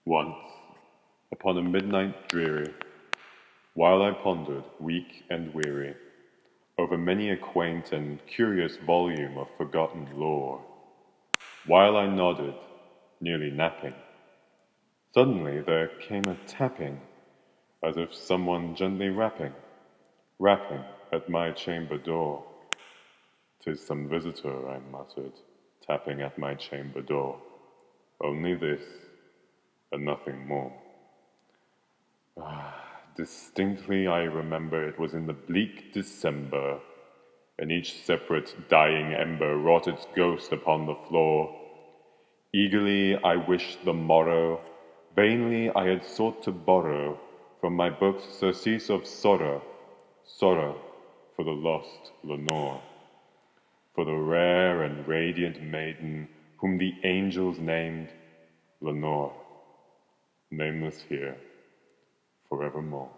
Once, upon a midnight dreary, while I pondered, weak and weary, over many a quaint and curious volume of forgotten lore, while I nodded, nearly napping, suddenly there came a tapping, as if someone gently rapping at my chamber door. "'Tis some visitor," I muttered, tapping at my chamber door. "Only this, and nothing more." Distinctly I remember it was in the bleak December, and each separate dying ember wrought its ghost upon the floor. Eagerly I wished the morrow, vainly I had sought to borrow from my books surcease of sorrow, sorrow for the lost Lenore, for the rare and radiant maiden whom the angels named Lenore, nameless here forevermore.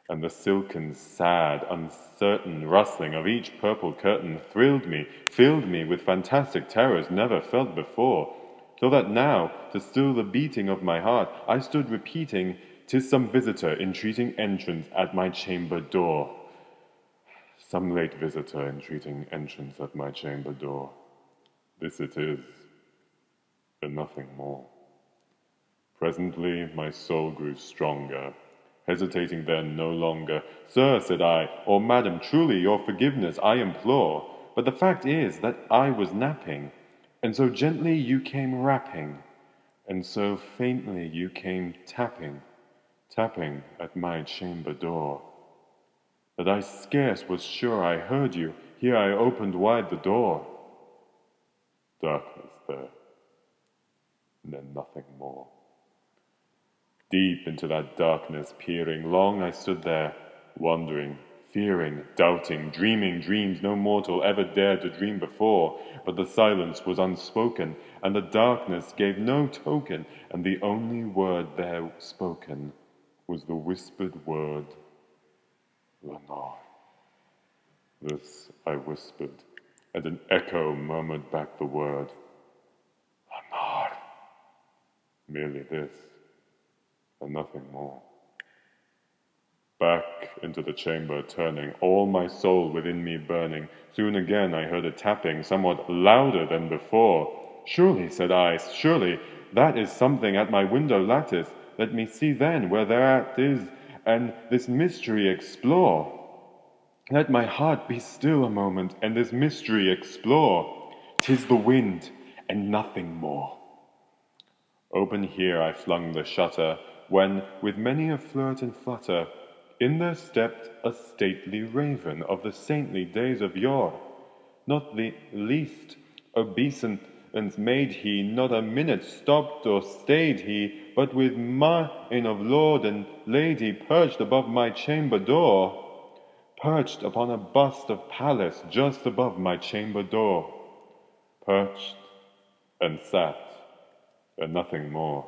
And the silken, sad, uncertain rustling of each purple curtain thrilled me, filled me with fantastic terrors never felt before, so that now, to still the beating of my heart, I stood repeating, "'Tis some visitor entreating entrance at my chamber door." Some late visitor entreating entrance at my chamber door. This it is, and nothing more. Presently my soul grew stronger, hesitating then no longer. "Sir," said I, "or madam, truly your forgiveness I implore, but the fact is that I was napping, and so gently you came rapping, and so faintly you came tapping, tapping at my chamber door, that I scarce was sure I heard you. Here I opened wide the door. Darkness there, and then nothing more. Deep into that darkness peering, long I stood there, wondering, fearing, doubting, dreaming dreams no mortal ever dared to dream before. But the silence was unspoken, and the darkness gave no token, and the only word there spoken was the whispered word, Lenore. This I whispered, and an echo murmured back the word, Lenore. Merely this, and nothing more. Back into the chamber turning, all my soul within me burning, soon again I heard a tapping, somewhat louder than before. "Surely," said I, "surely that is something at my window lattice. Let me see then where thereat is, and this mystery explore. Let my heart be still a moment, and this mystery explore. 'Tis the wind, and nothing more." Open here I flung the shutter, when, with many a flirt and flutter, in there stepped a stately raven of the saintly days of yore. Not the least obeisance made he, not a minute stopped or stayed he, but with mien of lord and lady perched above my chamber door, perched upon a bust of Pallas just above my chamber door, perched and sat, and nothing more.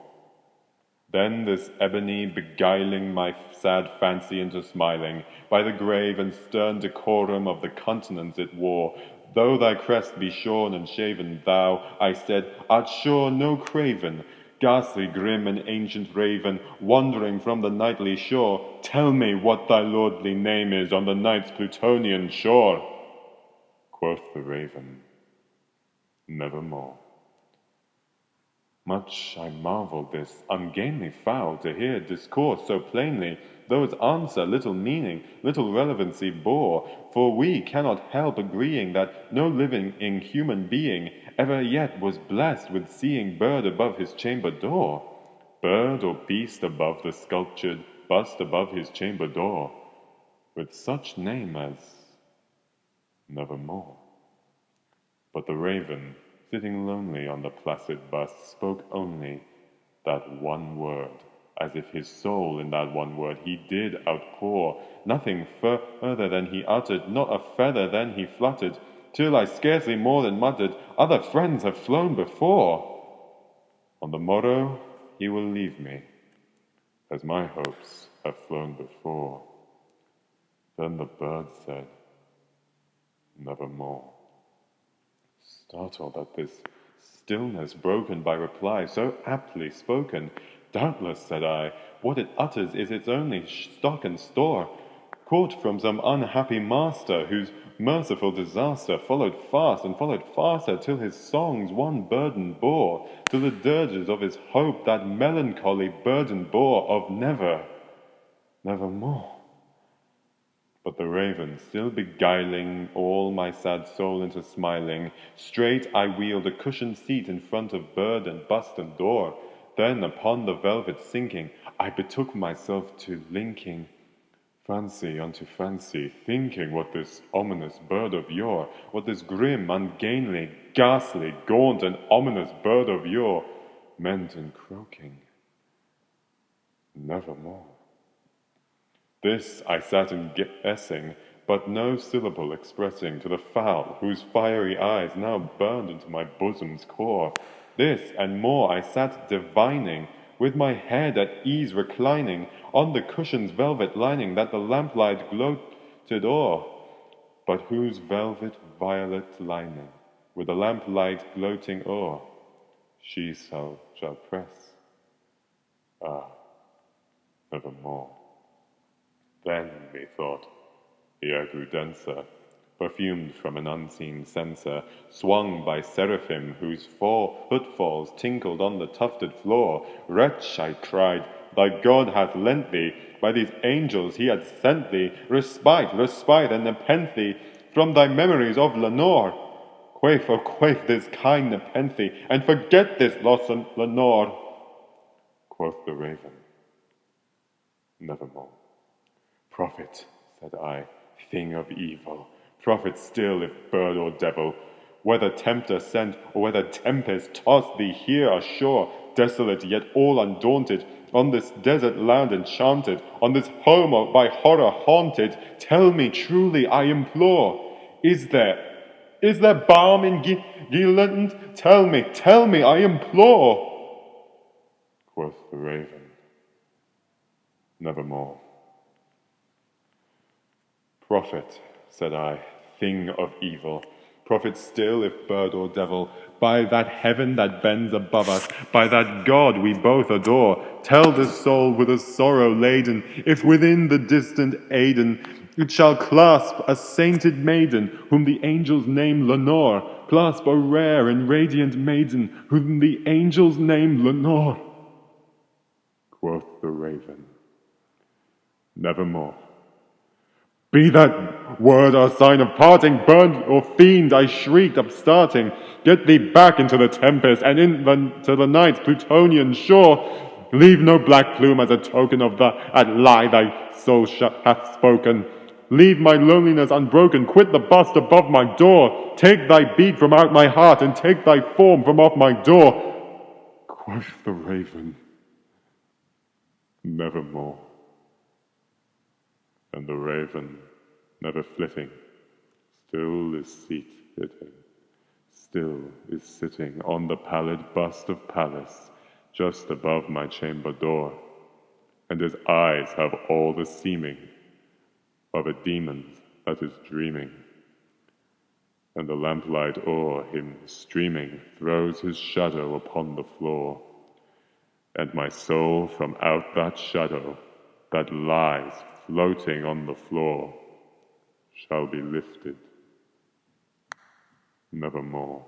Then this ebony beguiling my sad fancy into smiling, by the grave and stern decorum of the countenance it wore. "Though thy crest be shorn and shaven, thou," I said, "art sure no craven, ghastly, grim, and ancient raven, wandering from the nightly shore. Tell me what thy lordly name is on the night's Plutonian shore." Quoth the raven, "Nevermore." Much I marvelled this ungainly fowl to hear discourse so plainly, though its answer little meaning, little relevancy bore, for we cannot help agreeing that no living human being ever yet was blessed with seeing bird above his chamber door, bird or beast above the sculptured bust above his chamber door, with such name as Nevermore. But the raven, sitting lonely on the placid bust, spoke only that one word, as if his soul in that one word he did outpour, nothing further than he uttered, not a feather than he fluttered, till I scarcely more than muttered, "Other friends have flown before. On the morrow he will leave me, as my hopes have flown before." Then the bird said, "Nevermore." Startled at this Stillness broken by reply so aptly spoken. Doubtless, said I, what it utters is its only stock and store, caught from some unhappy master, whose merciful disaster followed fast and followed faster, till his songs one burden bore, till the dirges of his hope that melancholy burden bore of never, nevermore. But the raven, still beguiling all my sad soul into smiling, straight I wheeled a cushioned seat in front of bird and bust and door. Then, upon the velvet sinking, I betook myself to linking fancy unto fancy, thinking what this ominous bird of yore, what this grim, ungainly, ghastly, gaunt, and ominous bird of yore meant in croaking, nevermore. This I sat in guessing, but no syllable expressing to the fowl, whose fiery eyes now burned into my bosom's core. This and more I sat divining, with my head at ease reclining on the cushion's velvet lining that the lamplight gloated o'er, but whose velvet violet lining, with the lamplight gloating o'er, she shall press, nevermore. Then, methought, the air grew denser, perfumed from an unseen censer, swung by seraphim whose footfalls tinkled on the tufted floor. Wretch, I cried, thy God hath lent thee, by these angels he hath sent thee, respite, and nepenthe from thy memories of Lenore. Quaff, oh quaff this kind nepenthe, and forget this lost Lenore. Quoth the raven, nevermore. Prophet, said I, thing of evil, prophet still, if bird or devil, whether tempter sent, or whether tempest tossed thee here ashore, desolate yet all undaunted, on this desert land enchanted, on this home by horror haunted, tell me truly, I implore, is there balm in Gieland? Tell me, I implore. Quoth the raven, nevermore. Prophet, said I, thing of evil, prophet still, if bird or devil, by that heaven that bends above us, by that God we both adore, tell this soul with a sorrow laden, if within the distant Aidenn it shall clasp a sainted maiden, whom the angels name Lenore, clasp a rare and radiant maiden, whom the angels name Lenore. Quoth the raven, nevermore. Be that word our sign of parting, bird or fiend, I shrieked, upstarting. Get thee back into the tempest, and into the night's Plutonian shore. Leave no black plume as a token of that lie thy soul hath spoken. Leave my loneliness unbroken, quit the bust above my door. Take thy beat from out my heart, and take thy form from off my door. Quoth the raven, nevermore. And the raven, never flitting, still is sitting on the pallid bust of Pallas, just above my chamber door, and his eyes have all the seeming of a demon that is dreaming, and the lamplight o'er him streaming throws his shadow upon the floor, and my soul from out that shadow that lies floating on the floor shall be lifted nevermore.